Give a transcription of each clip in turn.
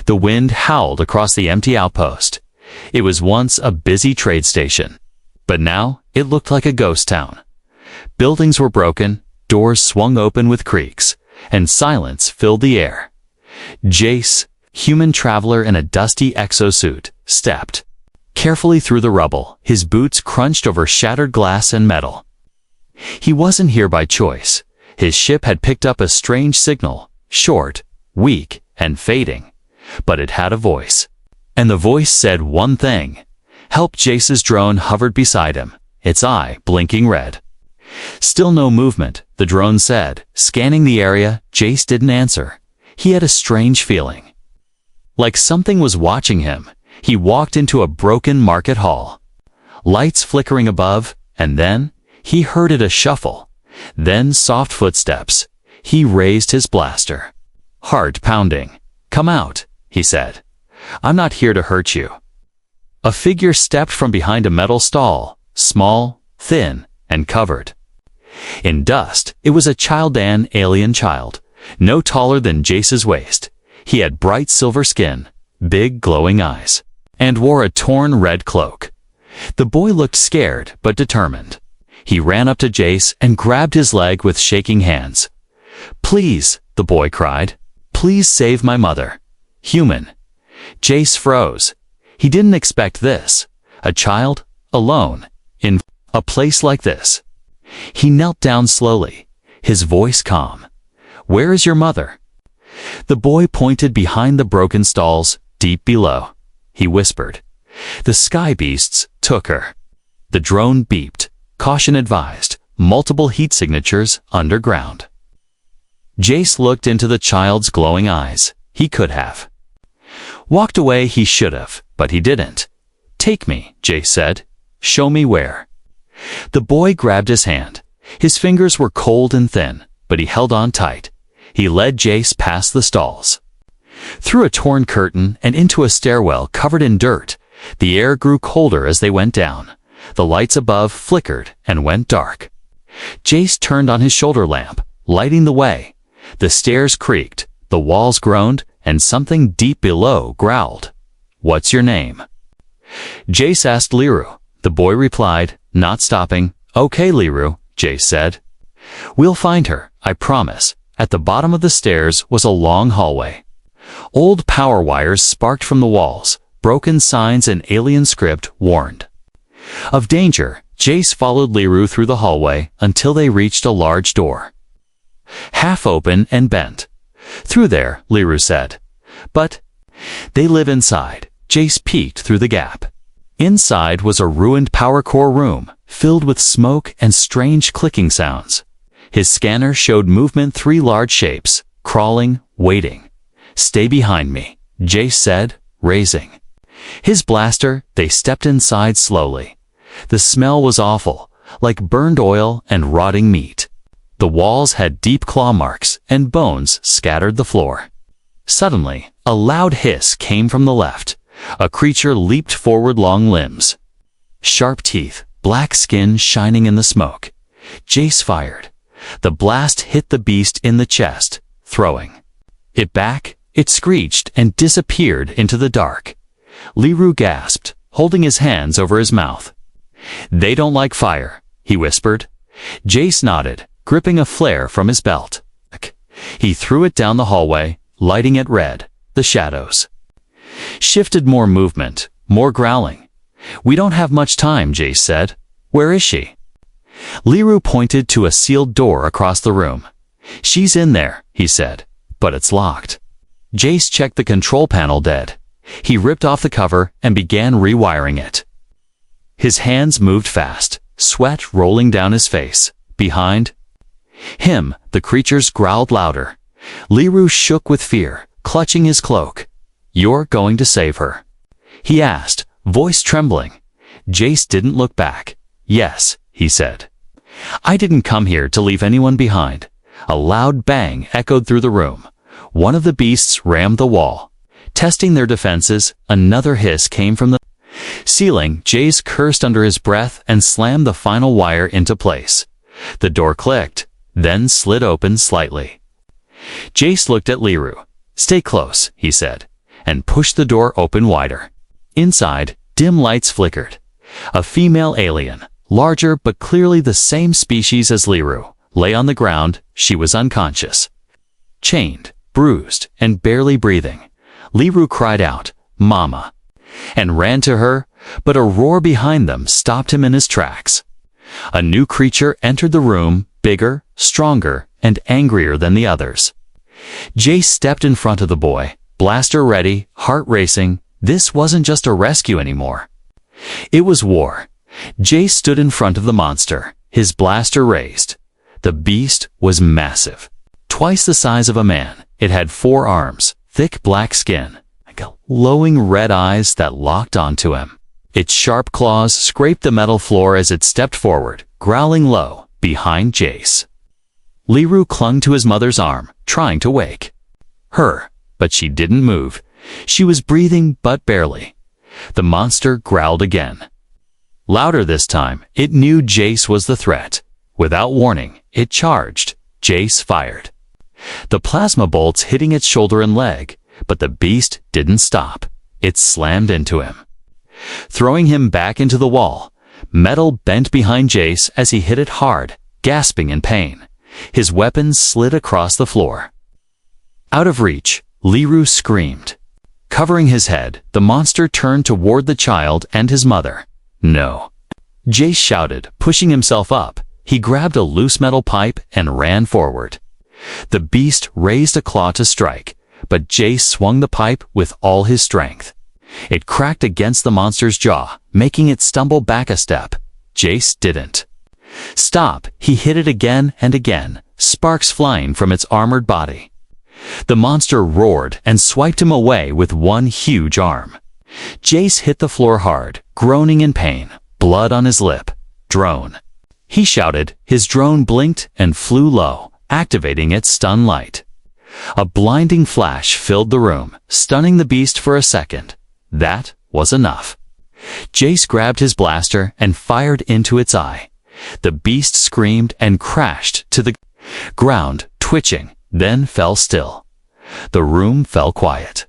The wind howled across the empty outpost. It was once a busy trade station, but now it looked like a ghost town. Buildings were broken, doors swung open with creaks, and silence filled the air. Jace, human traveler in a dusty exosuit, stepped carefully through the rubble, his boots crunched over shattered glass and metal. He wasn't here by choice. His ship had picked up a strange signal, short, weak, and fading, but it had a voice. And the voice said one thing. Help. Jace's drone hovered beside him, its eye blinking red. Still no movement, the drone said. Scanning the area, Jace didn't answer. He had a strange feeling. Like something was watching him. He walked into a broken market hall. Lights flickering above, and then he heard a shuffle. Then soft footsteps. He raised his blaster. Heart pounding. Come out, he said. I'm not here to hurt you. A figure stepped from behind a metal stall, small, thin, and covered in dust. It was a Childan alien child, no taller than Jace's waist. He had bright silver skin, big glowing eyes, and wore a torn red cloak. The boy looked scared but determined. He ran up to Jace and grabbed his leg with shaking hands. Please, the boy cried. Please save my mother. Human. Jace froze. He didn't expect this. A child, alone, in a place like this. He knelt down slowly, his voice calm. Where is your mother? The boy pointed behind the broken stalls, deep below. He whispered. The sky beasts took her. The drone beeped. Caution advised. Multiple heat signatures underground. Jace looked into the child's glowing eyes. He could have walked away. He should have, but he didn't. Take me, Jace said. Show me where. The boy grabbed his hand. His fingers were cold and thin, but he held on tight. He led Jace past the stalls, through a torn curtain and into a stairwell covered in dirt. The air grew colder as they went down. The lights above flickered and went dark. Jace turned on his shoulder lamp, lighting the way. The stairs creaked, the walls groaned, and something deep below growled. What's your name? Jace asked Liru. The boy replied, not stopping. Okay, Liru, Jace said. We'll find her, I promise. At the bottom of the stairs was a long hallway. Old power wires sparked from the walls. Broken signs and alien script warned of danger. Jace followed Liru through the hallway until they reached a large door, half open and bent. Through there, Liru said. But they live inside. Jace peeked through the gap. Inside was a ruined power core room, filled with smoke and strange clicking sounds. His scanner showed movement. 3 large shapes, crawling, waiting. Stay behind me, Jace said, raising his blaster. They stepped inside slowly. The smell was awful, like burned oil and rotting meat. The walls had deep claw marks, and bones scattered the floor. Suddenly, a loud hiss came from the left. A creature leaped forward, long limbs, sharp teeth, black skin shining in the smoke. Jace fired. The blast hit the beast in the chest, throwing it back. It screeched and disappeared into the dark. Liru gasped, holding his hands over his mouth. They don't like fire, he whispered. Jace nodded, gripping a flare from his belt. He threw it down the hallway, lighting it red. The shadows shifted. More movement, more growling. We don't have much time, Jace said. Where is she? Liru pointed to a sealed door across the room. She's in there, he said, but it's locked. Jace checked the control panel. Dead. He ripped off the cover and began rewiring it. His hands moved fast, sweat rolling down his face. Behind him, the creatures growled louder. Liru shook with fear, clutching his cloak. You're going to save her? He asked, voice trembling. Jace didn't look back. Yes, he said. I didn't come here to leave anyone behind. A loud bang echoed through the room. One of the beasts rammed the wall, testing their defenses. Another hiss came from the ceiling. Jace cursed under his breath and slammed the final wire into place. The door clicked, then slid open slightly. Jace looked at Liru. Stay close, he said, and pushed the door open wider. Inside, dim lights flickered. A female alien, larger but clearly the same species as Liru, lay on the ground. She was unconscious. Chained, bruised, and barely breathing, Liru cried out, "Mama," and ran to her, but a roar behind them stopped him in his tracks. A new creature entered the room, bigger, stronger, and angrier than the others. Jace stepped in front of the boy, blaster ready, heart racing. This wasn't just a rescue anymore. It was war. Jace stood in front of the monster, his blaster raised. The beast was massive. Twice the size of a man, it had 4 arms, thick black skin, and glowing red eyes that locked onto him. Its sharp claws scraped the metal floor as it stepped forward, growling low, behind Jace. Liru clung to his mother's arm, trying to wake her, but she didn't move. She was breathing, but barely. The monster growled again. Louder this time, it knew Jace was the threat. Without warning, it charged. Jace fired. The plasma bolts hitting its shoulder and leg, but the beast didn't stop. It slammed into him, throwing him back into the wall. Metal bent behind Jace as he hit it hard, gasping in pain. His weapons slid across the floor. Out of reach, Liru screamed. Covering his head, the monster turned toward the child and his mother. "No!" Jace shouted, pushing himself up. He grabbed a loose metal pipe and ran forward. The beast raised a claw to strike, but Jace swung the pipe with all his strength. It cracked against the monster's jaw, making it stumble back a step. Jace didn't stop. He hit it again and again, sparks flying from its armored body. The monster roared and swiped him away with one huge arm. Jace hit the floor hard, groaning in pain, blood on his lip. "Drone!" he shouted. His drone blinked and flew low, activating its stun light. A blinding flash filled the room, stunning the beast for a second. That was enough. Jace grabbed his blaster and fired into its eye. The beast screamed and crashed to the ground, twitching, then fell still. The room fell quiet.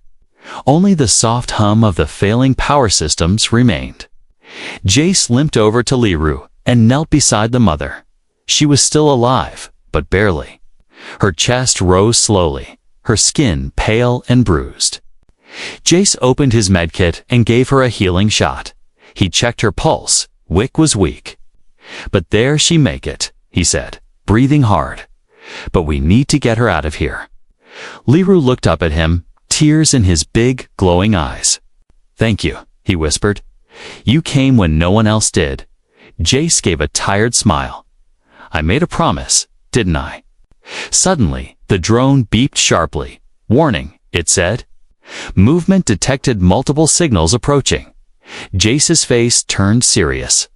Only the soft hum of the failing power systems remained. Jace limped over to Liru and knelt beside the mother. She was still alive, but barely. Her chest rose slowly, her skin pale and bruised. Jace opened his medkit and gave her a healing shot. He checked her pulse. Wick was weak. "But there she make it," he said, breathing hard. "But we need to get her out of here." Liru looked up at him, tears in his big, glowing eyes. "Thank you," he whispered. "You came when no one else did." Jace gave a tired smile. "I made a promise, didn't I?" Suddenly, the drone beeped sharply. "Warning," it said. Movement detected multiple signals approaching. Jace's face turned serious.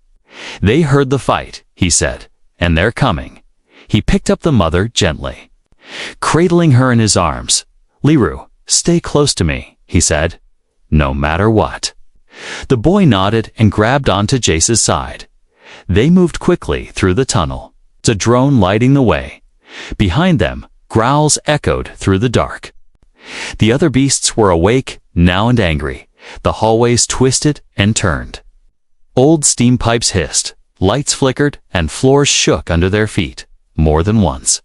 "They heard the fight," he said, "and they're coming." He picked up the mother gently, cradling her in his arms. "Liru, stay close to me," he said. "No matter what." The boy nodded and grabbed onto Jace's side. They moved quickly through the tunnel, the drone lighting the way. Behind them, growls echoed through the dark. The other beasts were awake, now, and angry. The hallways twisted and turned. Old steam pipes hissed, lights flickered, and floors shook under their feet, more than once.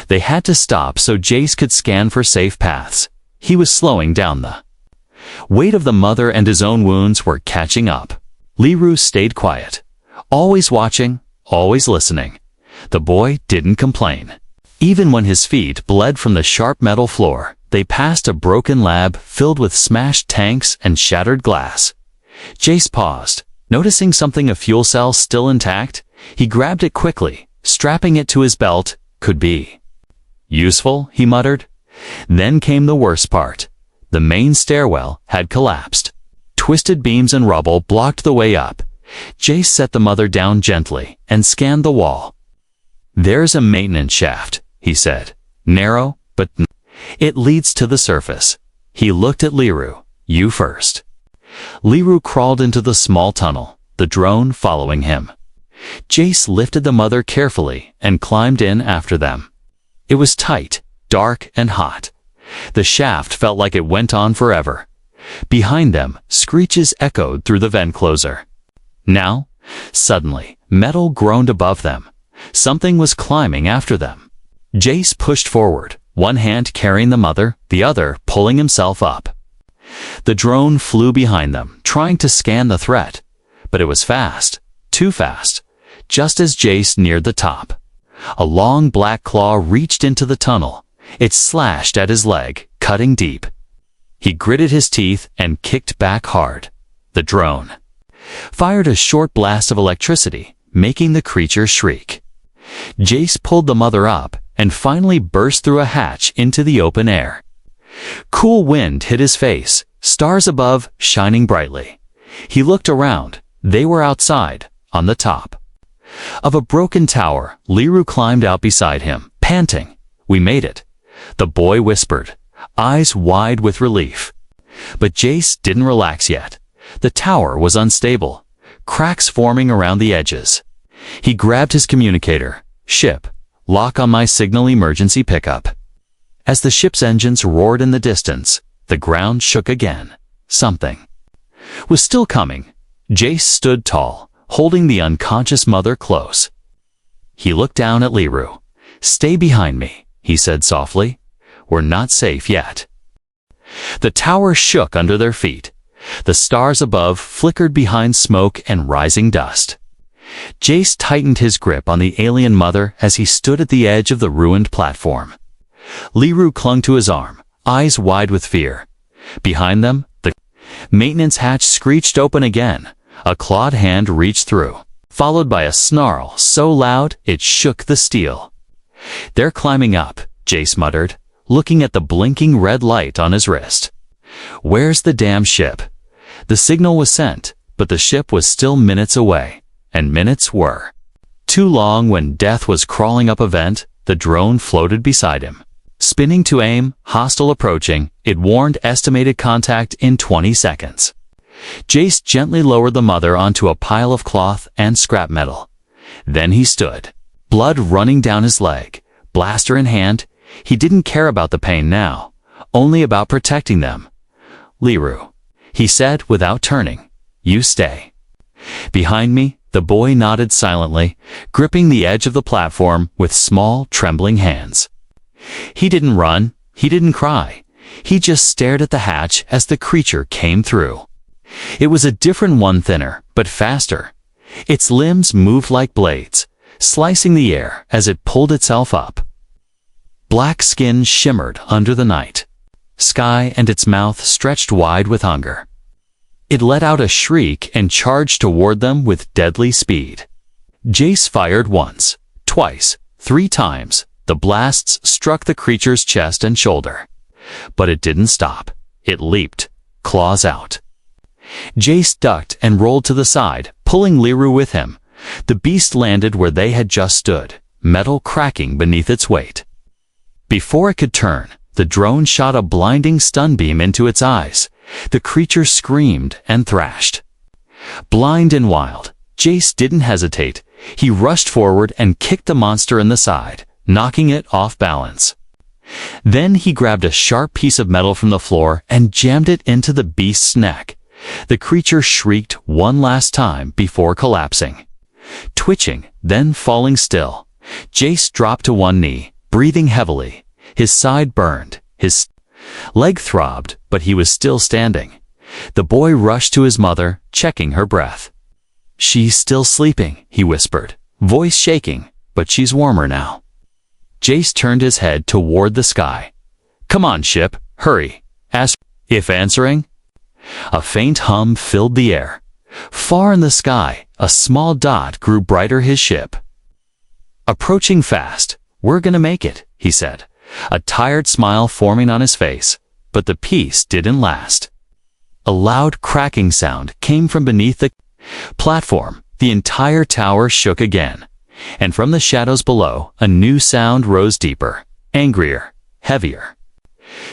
They had to stop so Jace could scan for safe paths. He was slowing down. The weight of the mother and his own wounds were catching up. Liru stayed quiet, always watching, always listening. The boy didn't complain. Even when his feet bled from the sharp metal floor, they passed a broken lab filled with smashed tanks and shattered glass. Jace paused, noticing something, a fuel cell still intact. He grabbed it quickly, strapping it to his belt. "Could be useful," he muttered. Then came the worst part. The main stairwell had collapsed. Twisted beams and rubble blocked the way up. Jace set the mother down gently and scanned the wall. "There's a maintenance shaft," he said. "Narrow, but it leads to the surface." He looked at Liru. "You first." Liru crawled into the small tunnel, the drone following him. Jace lifted the mother carefully and climbed in after them. It was tight, dark, and hot. The shaft felt like it went on forever. Behind them, screeches echoed through the vent closer. Now, suddenly, metal groaned above them. Something was climbing after them. Jace pushed forward, one hand carrying the mother, the other pulling himself up. The drone flew behind them, trying to scan the threat. But it was fast, too fast. Just as Jace neared the top, a long black claw reached into the tunnel. It slashed at his leg, cutting deep. He gritted his teeth and kicked back hard. The drone fired a short blast of electricity, making the creature shriek. Jace pulled the mother up and finally burst through a hatch into the open air. Cool wind hit his face, stars above shining brightly. He looked around. They were outside, on the top of a broken tower. Liru climbed out beside him, panting. "We made it," the boy whispered, eyes wide with relief. But Jace didn't relax yet. The tower was unstable, cracks forming around the edges. He grabbed his communicator. "Ship, lock on my signal emergency pickup." As the ship's engines roared in the distance, the ground shook again. Something was still coming. Jace stood tall, holding the unconscious mother close. He looked down at Liru. "Stay behind me," he said softly. "We're not safe yet." The tower shook under their feet. The stars above flickered behind smoke and rising dust. Jace tightened his grip on the alien mother as he stood at the edge of the ruined platform. Liru clung to his arm, eyes wide with fear. Behind them, the maintenance hatch screeched open again. A clawed hand reached through, followed by a snarl so loud it shook the steel. "They're climbing up," Jace muttered, looking at the blinking red light on his wrist. "Where's the damn ship?" The signal was sent, but the ship was still minutes away, and minutes were too long. When death was crawling up a vent, the drone floated beside him. Spinning to aim, hostile approaching, it warned estimated contact in 20 seconds. Jace gently lowered the mother onto a pile of cloth and scrap metal. Then he stood, blood running down his leg, blaster in hand. He didn't care about the pain now, only about protecting them. "Liru," he said without turning, "you stay behind me." The boy nodded silently, gripping the edge of the platform with small, trembling hands. He didn't run, he didn't cry. He just stared at the hatch as the creature came through. It was a different one, thinner, but faster. Its limbs moved like blades, slicing the air as it pulled itself up. Black skin shimmered under the night sky, and its mouth stretched wide with hunger. It let out a shriek and charged toward them with deadly speed. Jace fired once, twice, 3 times. The blasts struck the creature's chest and shoulder. But it didn't stop. It leaped, claws out. Jace ducked and rolled to the side, pulling Liru with him. The beast landed where they had just stood, metal cracking beneath its weight. Before it could turn, the drone shot a blinding stun beam into its eyes. The creature screamed and thrashed. Blind and wild, Jace didn't hesitate. He rushed forward and kicked the monster in the side, knocking it off balance. Then he grabbed a sharp piece of metal from the floor and jammed it into the beast's neck. The creature shrieked one last time before collapsing, twitching, then falling still. Jace dropped to one knee, breathing heavily. His side burned, his leg throbbed, but he was still standing. The boy rushed to his mother, checking her breath. "She's still sleeping," he whispered, voice shaking, "but she's warmer now." Jace turned his head toward the sky. "Come on, ship, hurry," asked. If answering, a faint hum filled the air. Far in the sky, a small dot grew brighter. His ship approaching fast. "We're gonna make it," he said, a tired smile forming on his face. But the peace didn't last. A loud cracking sound came from beneath the platform. The entire tower shook again. And from the shadows below, a new sound rose deeper, angrier, heavier.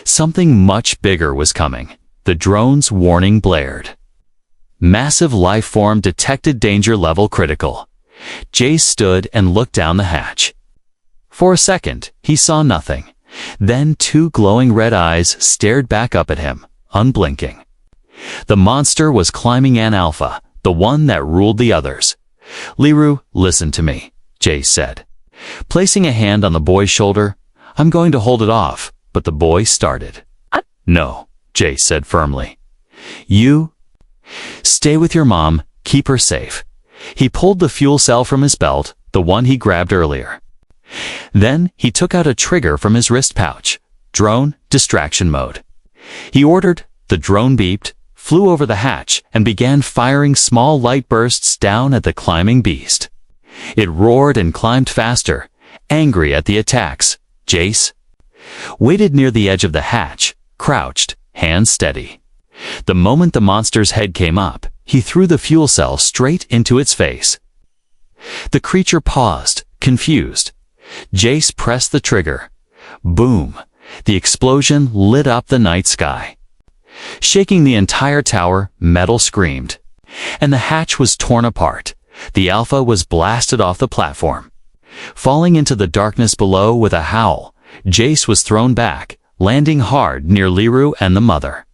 Something much bigger was coming. The drone's warning blared. Massive life form detected, danger level critical. Jace stood and looked down the hatch. For a second, he saw nothing. Then 2 glowing red eyes stared back up at him, unblinking. The monster was climbing an alpha, the one that ruled the others. "Liru, listen to me," Jace said. Placing a hand on the boy's shoulder, "I'm going to hold it off," but the boy started. "No," Jace said firmly. "You stay with your mom, keep her safe." He pulled the fuel cell from his belt, the one he grabbed earlier. Then he took out a trigger from his wrist pouch. "Drone, distraction mode." He ordered, the drone beeped, flew over the hatch, and began firing small light bursts down at the climbing beast. It roared and climbed faster, angry at the attacks. Jace waited near the edge of the hatch, crouched, hands steady. The moment the monster's head came up, he threw the fuel cell straight into its face. The creature paused, confused. Jace pressed the trigger. Boom! The explosion lit up the night sky. Shaking the entire tower, metal screamed. And the hatch was torn apart. The Alpha was blasted off the platform. Falling into the darkness below with a howl, Jace was thrown back, landing hard near Liru and the mother.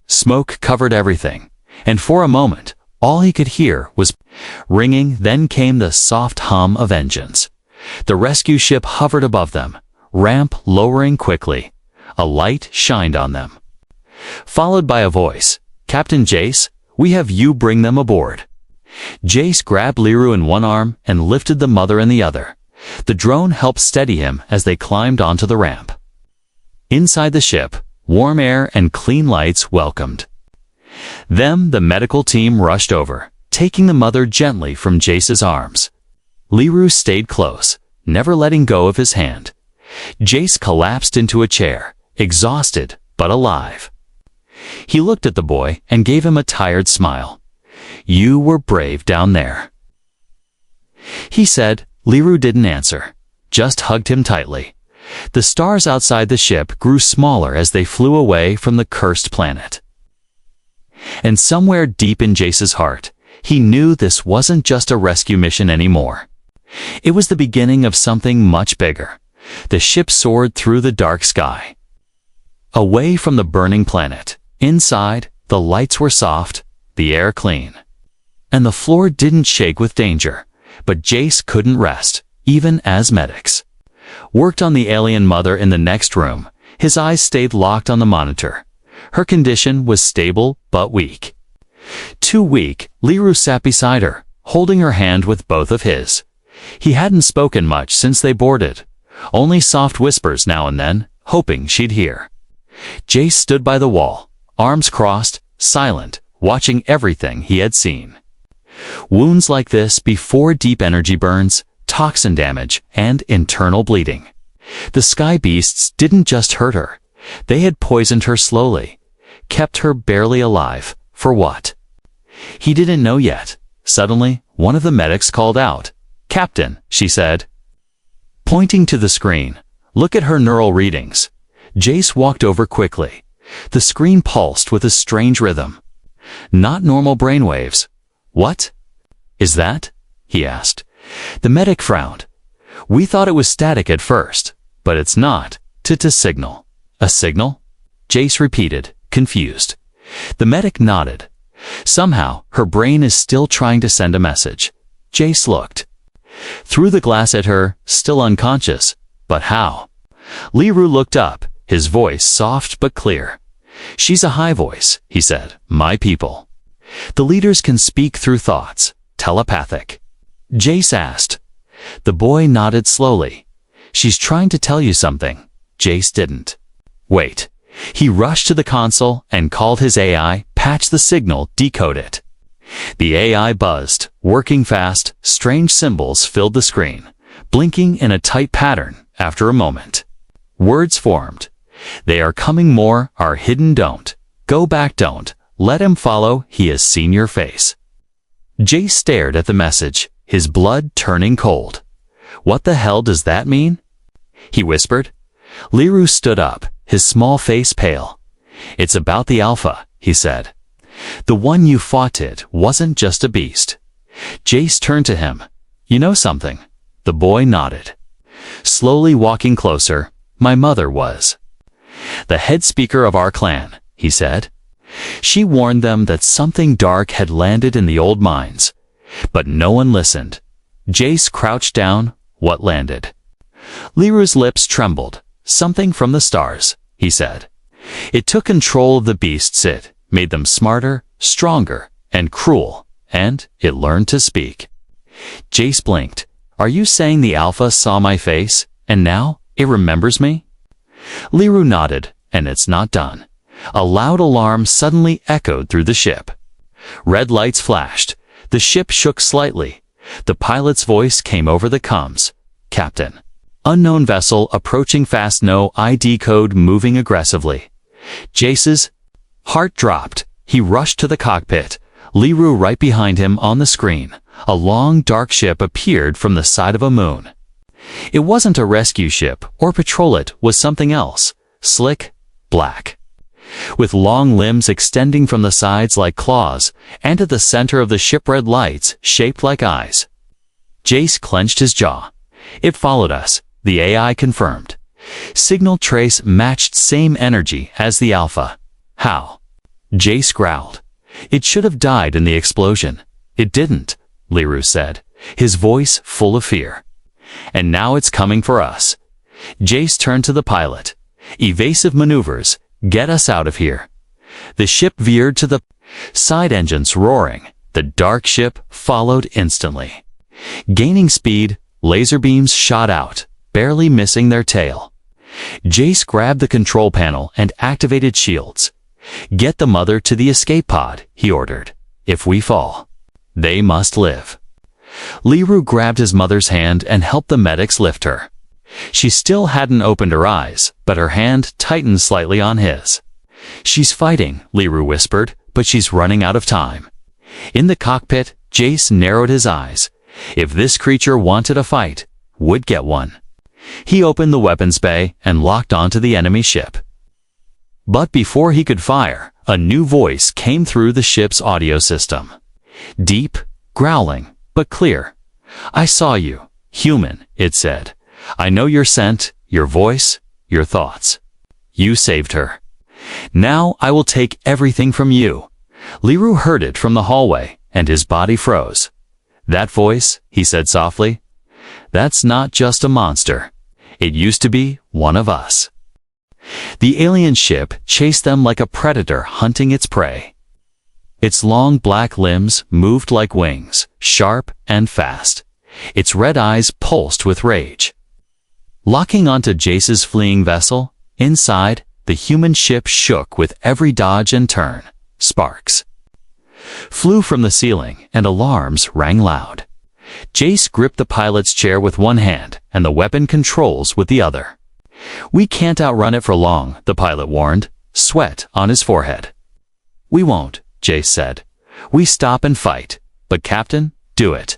Smoke covered everything, and for a moment, all he could hear was ringing. Then came the soft hum of engines. The rescue ship hovered above them, ramp lowering quickly. A light shined on them. Followed by a voice, "Captain Jace, we have you bring them aboard." Jace grabbed Liru in one arm and lifted the mother in the other. The drone helped steady him as they climbed onto the ramp. Inside the ship, warm air and clean lights welcomed them. The medical team rushed over, taking the mother gently from Jace's arms. Liru stayed close, never letting go of his hand. Jace collapsed into a chair, exhausted but alive. He looked at the boy and gave him a tired smile. "You were brave down there," he said. Liru didn't answer, just hugged him tightly. The stars outside the ship grew smaller as they flew away from the cursed planet. And somewhere deep in Jace's heart, he knew this wasn't just a rescue mission anymore. It was the beginning of something much bigger. The ship soared through the dark sky, away from the burning planet. Inside, the lights were soft, the air clean, and the floor didn't shake with danger. But Jace couldn't rest, even as medics worked on the alien mother in the next room. His eyes stayed locked on the monitor. Her condition was stable but weak. Too weak, Liru sat beside her, holding her hand with both of his. He hadn't spoken much since they boarded, only soft whispers now and then, hoping she'd hear. Jace stood by the wall, arms crossed, silent, watching everything he had seen. Wounds like this before deep energy burns, toxin damage, and internal bleeding. The sky beasts didn't just hurt her. They had poisoned her slowly, kept her barely alive. For what? He didn't know yet. Suddenly, one of the medics called out. "Captain," she said, pointing to the screen. "Look at her neural readings." Jace walked over quickly. The screen pulsed with a strange rhythm. Not normal brainwaves. "What is that?" he asked. The medic frowned. "We thought it was static at first, but it's not. T signal." "A signal?" Jace repeated, confused. The medic nodded. "Somehow, her brain is still trying to send a message." Jace looked through the glass at her, still unconscious. But how? Liru looked up, his voice soft but clear. "She's a high voice," he said. "My people. The leaders can speak through thoughts, telepathic." Jace asked. The boy nodded slowly. "She's trying to tell you something." Jace didn't wait. He rushed to the console and called his AI, patch the signal, decode it. The AI buzzed, working fast. Strange symbols filled the screen, blinking in a tight pattern. After a moment, words formed. "They are coming more, are hidden, don't. Go back, don't. Let him follow, he has seen your face." Jace stared at the message, his blood turning cold. "What the hell does that mean?" he whispered. Liru stood up, his small face pale. "It's about the Alpha," he said. "The one you fought. It wasn't just a beast." Jace turned to him. "You know something?" The boy nodded. Slowly walking closer, My mother was the head speaker of our clan, he said. She warned them that something dark had landed in the old mines. But no one listened. Jace crouched down. What landed? Liru's lips trembled. Something from the stars, he said. It took control of the beasts. It made them smarter, stronger, and cruel, and it learned to speak. Jace blinked. Are you saying the Alpha saw my face, and now it remembers me? Liru nodded, and it's not done. A loud alarm suddenly echoed through the ship. Red lights flashed. The ship shook slightly. The pilot's voice came over the comms. Captain. Unknown vessel approaching fast. No ID code moving aggressively. Jace's heart dropped. He rushed to the cockpit. Liru right behind him on the screen. A long, dark ship appeared from the side of a moon. It wasn't a rescue ship or patrol. It was something else. Slick, black, with long limbs extending from the sides like claws, and at the center of the ship red lights shaped like eyes. Jace clenched his jaw. It followed us, the AI confirmed. Signal trace matched same energy as the Alpha. How? Jace growled. It should have died in the explosion. It didn't, Liru said, his voice full of fear. And now it's coming for us. Jace turned to the pilot. Evasive maneuvers. Get us out of here. The ship veered to the side, engines roaring. The dark ship followed instantly. Gaining speed, laser beams shot out, barely missing their tail. Jace grabbed the control panel and activated shields. Get the mother to the escape pod, he ordered. If we fall, they must live. Liru grabbed his mother's hand and helped the medics lift her. She still hadn't opened her eyes, but her hand tightened slightly on his. She's fighting, Liru whispered, but she's running out of time. In the cockpit, Jace narrowed his eyes. If this creature wanted a fight, would get one. He opened the weapons bay and locked onto the enemy ship. But before he could fire, a new voice came through the ship's audio system. Deep, growling, but clear. I saw you, human, it said. I know your scent, your voice, your thoughts. You saved her. Now I will take everything from you. Liru heard it from the hallway, and his body froze. That voice, he said softly, that's not just a monster. It used to be one of us. The alien ship chased them like a predator hunting its prey. Its long black limbs moved like wings, sharp and fast. Its red eyes pulsed with rage. Locking onto Jace's fleeing vessel, inside, the human ship shook with every dodge and turn. Sparks flew from the ceiling, and alarms rang loud. Jace gripped the pilot's chair with one hand and the weapon controls with the other. We can't outrun it for long, the pilot warned, sweat on his forehead. We won't, Jace said. We stop and fight. But Captain, do it.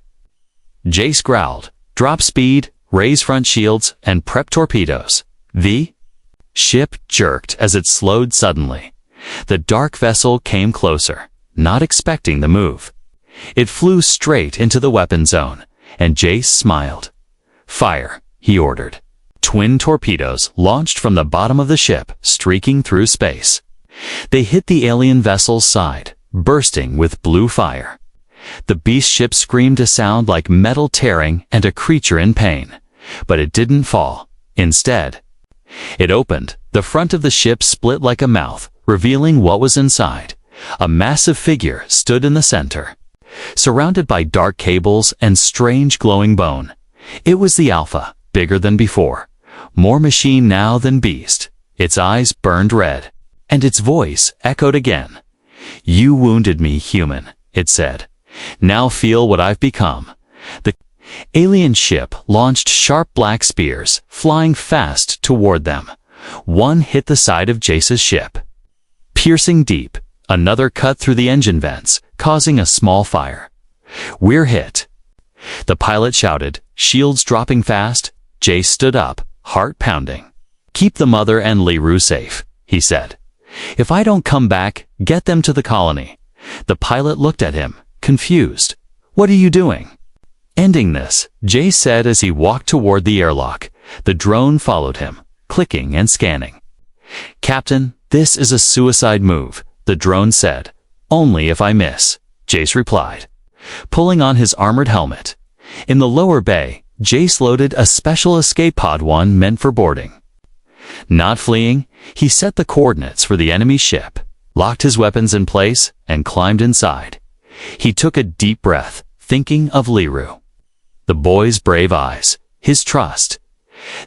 Jace growled. Drop speed, raise front shields, and prep torpedoes. The ship jerked as it slowed suddenly. The dark vessel came closer, not expecting the move. It flew straight into the weapon zone, and Jace smiled. Fire, he ordered. Twin torpedoes launched from the bottom of the ship, streaking through space. They hit the alien vessel's side, bursting with blue fire. The beast ship screamed a sound like metal tearing and a creature in pain. But it didn't fall. Instead, it opened. The front of the ship split like a mouth, revealing what was inside. A massive figure stood in the center, surrounded by dark cables and strange glowing bone. It was the Alpha, bigger than before. More machine now than beast. Its eyes burned red, and its voice echoed again. You wounded me, human, it said. Now feel what I've become. The alien ship launched sharp black spears, flying fast toward them. One hit the side of Jace's ship, piercing deep. Another cut through the engine vents, causing a small fire. We're hit, the pilot shouted, shields dropping fast. Jace stood up, heart pounding. Keep the mother and Liru safe, he said. If I don't come back, get them to the colony. The pilot looked at him, confused. What are you doing? Ending this, Jace said as he walked toward the airlock. The drone followed him, clicking and scanning. "Captain, this is a suicide move," the drone said. "Only if I miss," Jace replied, pulling on his armored helmet. In the lower bay, Jace loaded a special escape pod, one meant for boarding. Not fleeing, he set the coordinates for the enemy ship, locked his weapons in place, and climbed inside. He took a deep breath, thinking of Liru. The boy's brave eyes, his trust.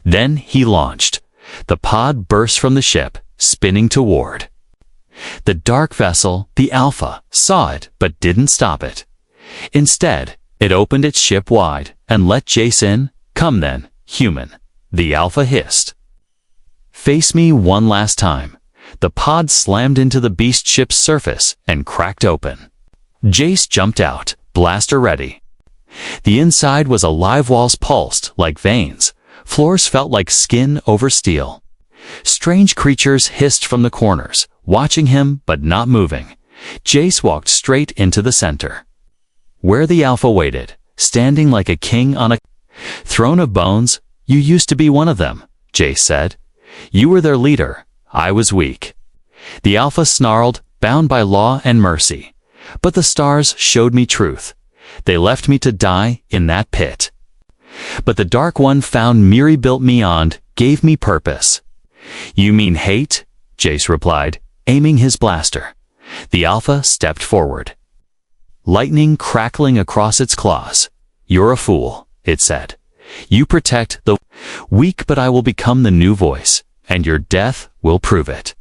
Then he launched. The pod burst from the ship, spinning toward. The dark vessel, the Alpha, saw it but didn't stop it. Instead, it opened its ship wide and let Jace in. "Come then, human," the Alpha hissed. "Face me one last time." The pod slammed into the beast ship's surface and cracked open. Jace jumped out, blaster ready. The inside was alive, walls pulsed like veins. Floors felt like skin over steel. Strange creatures hissed from the corners, watching him but not moving. Jace walked straight into the center, where the Alpha waited, standing like a king on a throne of bones. "You used to be one of them," Jace said. "You were their leader. I was weak." The Alpha snarled, bound by law and mercy. "But the stars showed me truth. They left me to die in that pit. But the Dark One found me, rebuilt me and gave me purpose." "You mean hate?" Jace replied, aiming his blaster. The Alpha stepped forward, lightning crackling across its claws. "You're a fool," it said. "You protect the weak, but I will become the new voice, and your death will prove it."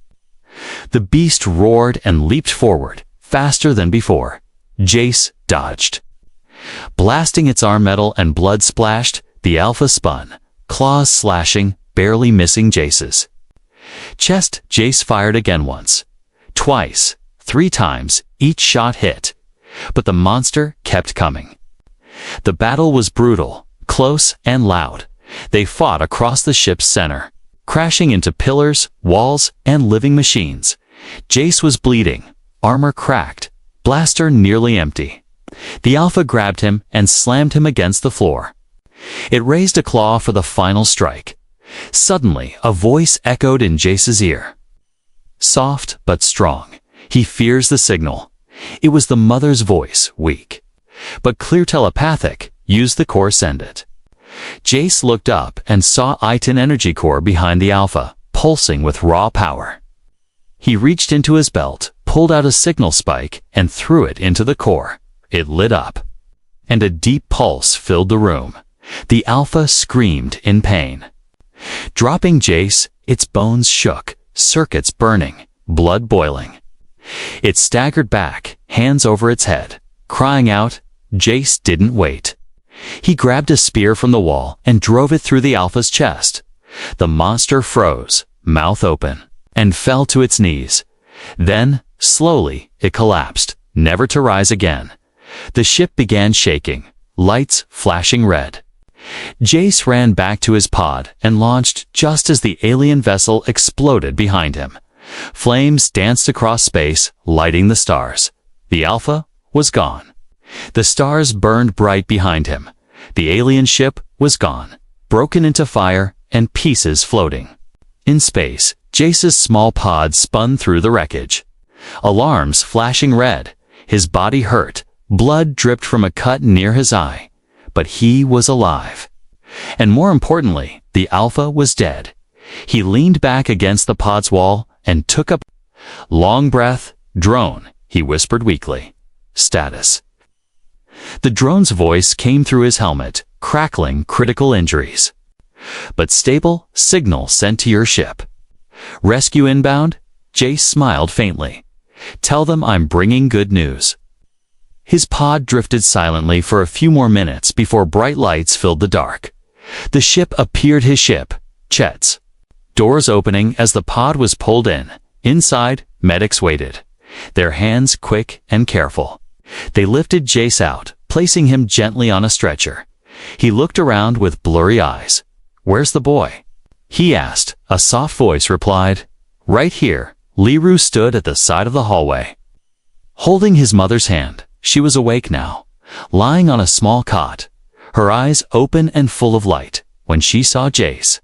The beast roared and leaped forward, faster than before. Jace dodged. Blasting its arm, metal and blood splashed. The Alpha spun, claws slashing, barely missing Jace's chest. Jace fired again, once, twice, 3 times. Each shot hit, but the monster kept coming. The battle was brutal, close and loud. They fought across the ship's center, crashing into pillars, walls, and living machines. Jace was bleeding, armor cracked, blaster nearly empty. The Alpha grabbed him and slammed him against the floor. It raised a claw for the final strike. Suddenly, a voice echoed in Jace's ear. Soft but strong. He fears the signal. It was the mother's voice, weak, but clear, telepathic. Use the core, send it. Jace looked up and saw Iton energy core behind the Alpha, pulsing with raw power. He reached into his belt, pulled out a signal spike, and threw it into the core. It lit up, and a deep pulse filled the room. The Alpha screamed in pain. Dropping Jace, its bones shook, circuits burning, blood boiling. It staggered back, hands over its head, crying out. Jace didn't wait. He grabbed a spear from the wall and drove it through the Alpha's chest. The monster froze, mouth open, and fell to its knees. Then, slowly, it collapsed, never to rise again. The ship began shaking, lights flashing red. Jace ran back to his pod and launched just as the alien vessel exploded behind him. Flames danced across space, lighting the stars. The Alpha was gone. The stars burned bright behind him. The alien ship was gone, broken into fire and pieces floating. In space, Jace's small pod spun through the wreckage. Alarms flashing red. His body hurt. Blood dripped from a cut near his eye. But he was alive. And more importantly, the Alpha was dead. He leaned back against the pod's wall and took a long breath. "Drone," he whispered weakly. "Status." The drone's voice came through his helmet, crackling critical injuries. "But stable, signal sent to your ship." "Rescue inbound?" Jace smiled faintly. "Tell them I'm bringing good news." His pod drifted silently for a few more minutes before bright lights filled the dark. The ship appeared, his ship, Chet's. Doors opening as the pod was pulled in. Inside, medics waited, their hands quick and careful. They lifted Jace out, placing him gently on a stretcher. He looked around with blurry eyes. "Where's the boy?" he asked. A soft voice replied, "Right here." Liru stood at the side of the hallway, holding his mother's hand. She was awake now, lying on a small cot, her eyes open and full of light. When she saw Jace,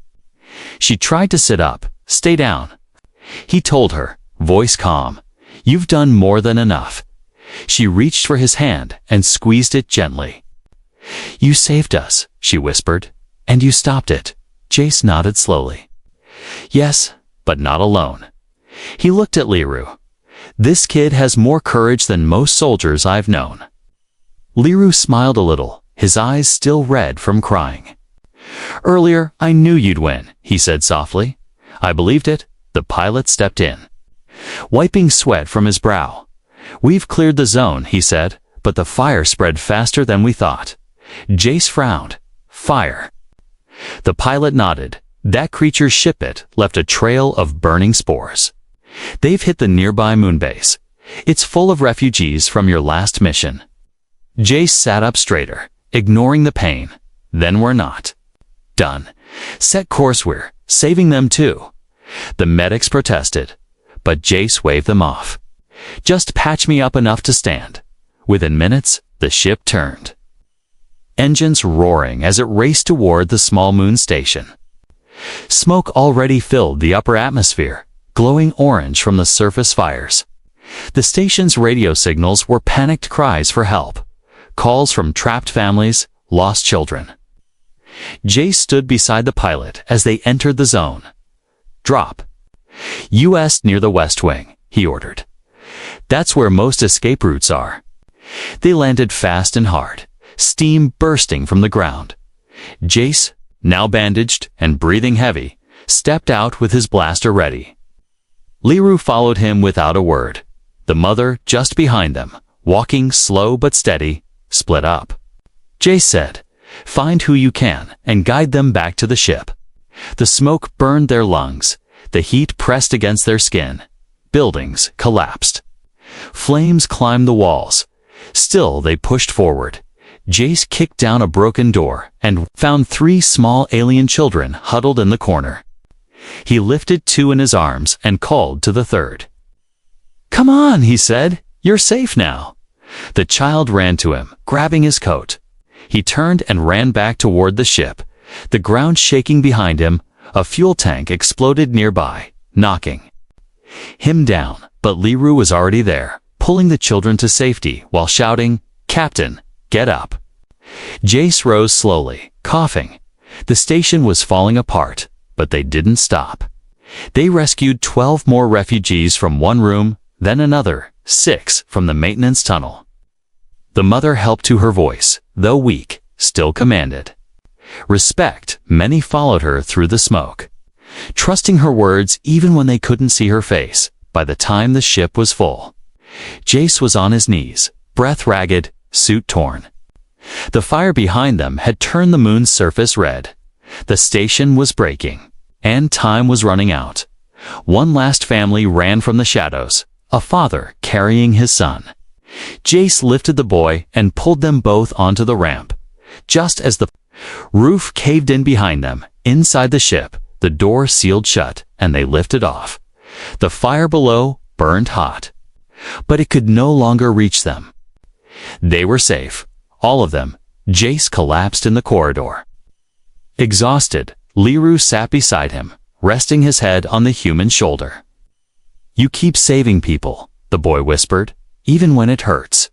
She tried to sit up. Stay down. He told her, voice calm. You've done more than enough. She reached for his hand and squeezed it gently. You saved us, she whispered. And you stopped it. Jace nodded slowly. Yes, but not alone. He looked at Liru. This kid has more courage than most soldiers I've known. Liru smiled a little, his eyes still red from crying. Earlier, I knew you'd win, he said softly. I believed it. The pilot stepped in, wiping sweat from his brow. We've cleared the zone, he said, but the fire spread faster than we thought. Jace frowned. Fire. The pilot nodded. That creature's shipment left a trail of burning spores. They've hit the nearby moonbase. It's full of refugees from your last mission. Jace sat up straighter, ignoring the pain. Then we're not done. Set course, we're saving them too. The medics protested, but Jace waved them off. Just patch me up enough to stand. Within minutes, the ship turned, engines roaring as it raced toward the small moon station. Smoke already filled the upper atmosphere, glowing orange from the surface fires. The station's radio signals were panicked cries for help, calls from trapped families, lost children. Jace stood beside the pilot as they entered the zone. Drop. U.S. near the West Wing, he ordered. That's where most escape routes are. They landed fast and hard, steam bursting from the ground. Jace, now bandaged and breathing heavy, stepped out with his blaster ready. Liru followed him without a word. The mother just behind them, walking slow but steady, split up. Jace said, find who you can and guide them back to the ship. The smoke burned their lungs. The heat pressed against their skin. Buildings collapsed. Flames climbed the walls. Still they pushed forward. Jace kicked down a broken door and found 3 small alien children huddled in the corner. He lifted 2 in his arms and called to the third. Come on, he said. You're safe now. The child ran to him, grabbing his coat. He turned and ran back toward the ship, the ground shaking behind him. A fuel tank exploded nearby, knocking him down, but Liru was already there, pulling the children to safety while shouting, Captain, get up. Jace rose slowly, coughing. The station was falling apart, but they didn't stop. They rescued 12 more refugees from one room, then another, 6 from the maintenance tunnel. The mother helped to her voice, though weak, still commanded respect. Many followed her through the smoke, trusting her words even when they couldn't see her face. By the time the ship was full, Jace was on his knees, breath ragged, suit torn. The fire behind them had turned the moon's surface red. The station was breaking, and time was running out. One last family ran from the shadows, a father carrying his son. Jace lifted the boy and pulled them both onto the ramp. Just as the roof caved in behind them, inside the ship, the door sealed shut, and they lifted off. The fire below burned hot, but it could no longer reach them. They were safe, all of them. Jace collapsed in the corridor. Exhausted, Liru sat beside him, resting his head on the human shoulder. You keep saving people, the boy whispered, even when it hurts.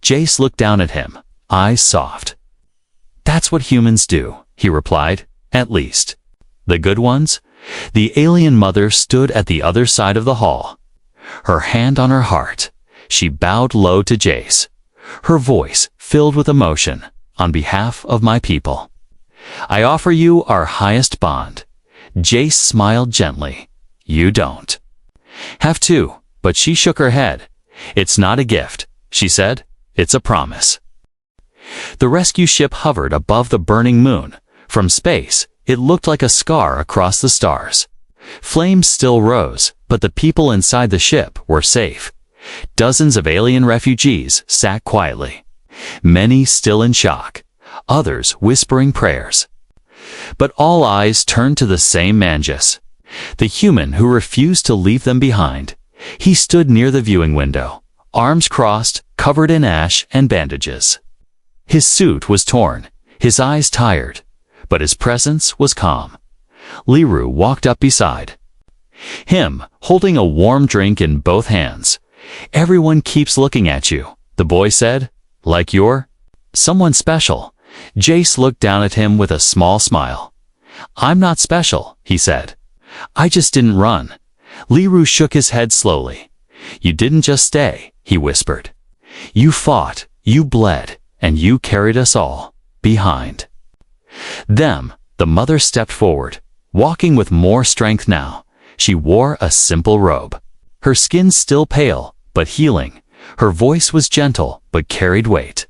Jace looked down at him, eyes soft. That's what humans do, he replied, at least. The good ones? The alien mother stood at the other side of the hall, her hand on her heart. She bowed low to Jace, her voice filled with emotion. On behalf of my people, I offer you our highest bond. Jace smiled gently. You don't have to, but she shook her head. It's not a gift, she said. It's a promise. The rescue ship hovered above the burning moon. From space, it looked like a scar across the stars. Flames still rose, but the people inside the ship were safe. Dozens of alien refugees sat quietly, many still in shock, others whispering prayers. But all eyes turned to the same Manjus, the human who refused to leave them behind. He stood near the viewing window, arms crossed, covered in ash and bandages. His suit was torn, his eyes tired, but his presence was calm. Liru walked up beside him, holding a warm drink in both hands. "Everyone keeps looking at you," the boy said. "Like you're someone special." Jace looked down at him with a small smile. "I'm not special," he said. "I just didn't run." Liru shook his head slowly. "You didn't just stay," he whispered. "You fought, you bled, and you carried us all behind." The mother stepped forward, walking with more strength now. She wore a simple robe. Her skin still pale, but healing. Her voice was gentle, but carried weight.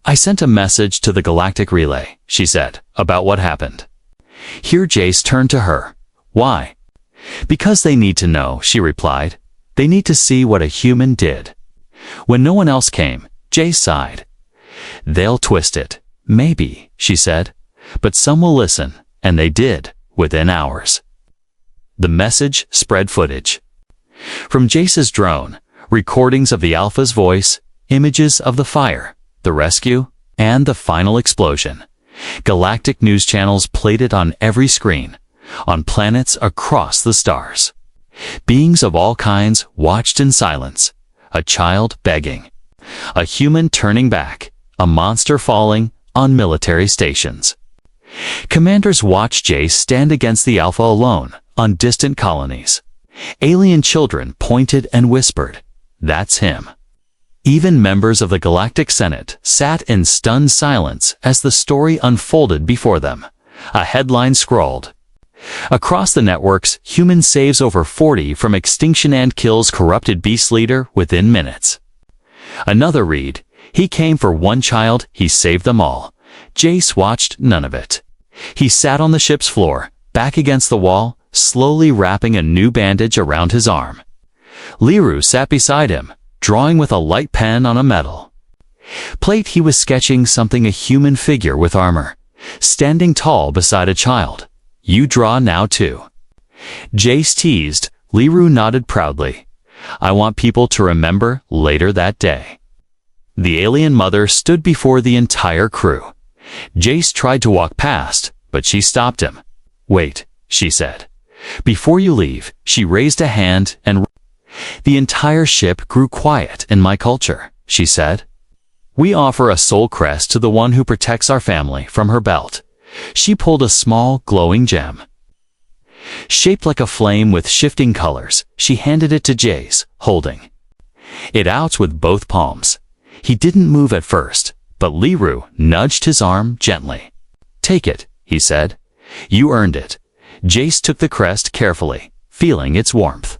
"I sent a message to the Galactic relay," she said, "about what happened." Here Jace turned to her. "Why?" "Because they need to know," she replied. "They need to see what a human did." When no one else came, Jace sighed. "They'll twist it. Maybe," she said. "But some will listen," and they did, within hours. The message spread footage. From Jace's drone, recordings of the Alpha's voice, images of the fire, the rescue, and the final explosion. Galactic news channels played it on every screen, on planets across the stars. Beings of all kinds watched in silence. A child begging. A human turning back. A monster falling on military stations. Commanders watched Jace stand against the Alpha alone on distant colonies. Alien children pointed and whispered, "That's him." Even members of the Galactic Senate sat in stunned silence as the story unfolded before them. A headline scrolled. Across the networks, human saves over 40 from extinction and kills corrupted beast leader within minutes. Another read, "He came for one child, he saved them all." Jace watched none of it. He sat on the ship's floor, back against the wall, slowly wrapping a new bandage around his arm. Liru sat beside him, drawing with a light pen on a metal plate. He was sketching something, a human figure with armor, standing tall beside a child. "You draw now too." Jace teased. Liru nodded proudly. "I want people to remember later that day." The alien mother stood before the entire crew. Jace tried to walk past, but she stopped him. "Wait," she said. "Before you leave," she raised a hand and "The entire ship grew quiet in my culture," she said. "We offer a soul crest to the one who protects our family." From her belt, she pulled a small, glowing gem. Shaped like a flame with shifting colors, she handed it to Jace, holding it out with both palms. He didn't move at first, but Liru nudged his arm gently. "Take it," he said. "You earned it." Jace took the crest carefully, feeling its warmth.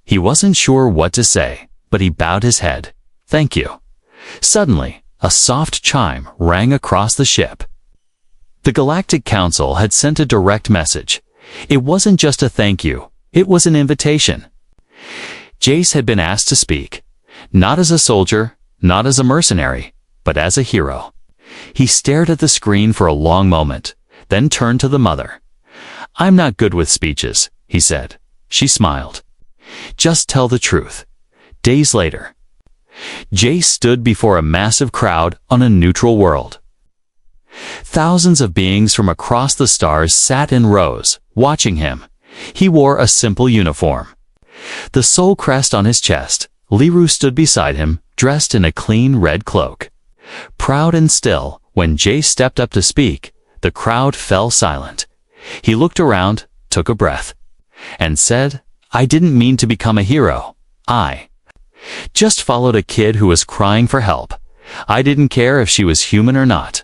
He wasn't sure what to say, but he bowed his head. "Thank you." Suddenly, a soft chime rang across the ship. The Galactic Council had sent a direct message. It wasn't just a thank you, it was an invitation. Jace had been asked to speak, not as a soldier, not as a mercenary, but as a hero. He stared at the screen for a long moment, then turned to the mother. "I'm not good with speeches," he said. She smiled. "Just tell the truth." Days later, Jace stood before a massive crowd on a neutral world. Thousands of beings from across the stars sat in rows, watching him. He wore a simple uniform. The soul crest on his chest. Liru stood beside him, dressed in a clean red cloak. Proud and still, when Jace stepped up to speak, the crowd fell silent. He looked around, took a breath, and said, "I didn't mean to become a hero. I just followed a kid who was crying for help. I didn't care if she was human or not.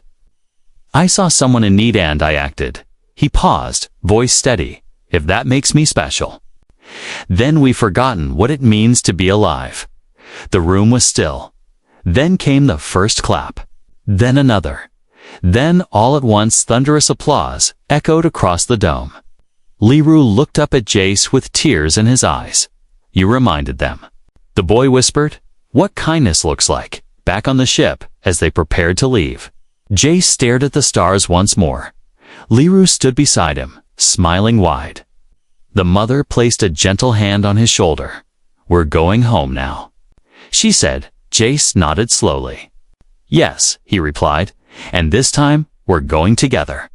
I saw someone in need and I acted." He paused, voice steady. "If that makes me special." Then we've forgotten what it means to be alive. The room was still. Then came the first clap. Then another. Then all at once thunderous applause echoed across the dome. Liru looked up at Jace with tears in his eyes. "You reminded them." The boy whispered, "What kindness looks like," back on the ship as they prepared to leave. Jace stared at the stars once more. Liru stood beside him, smiling wide. The mother placed a gentle hand on his shoulder. "We're going home now," she said. Jace nodded slowly. "Yes," he replied, "and this time we're going together."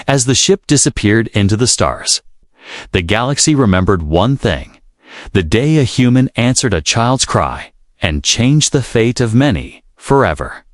as the ship disappeared into the stars. The galaxy remembered one thing: the day a human answered a child's cry and changed the fate of many forever.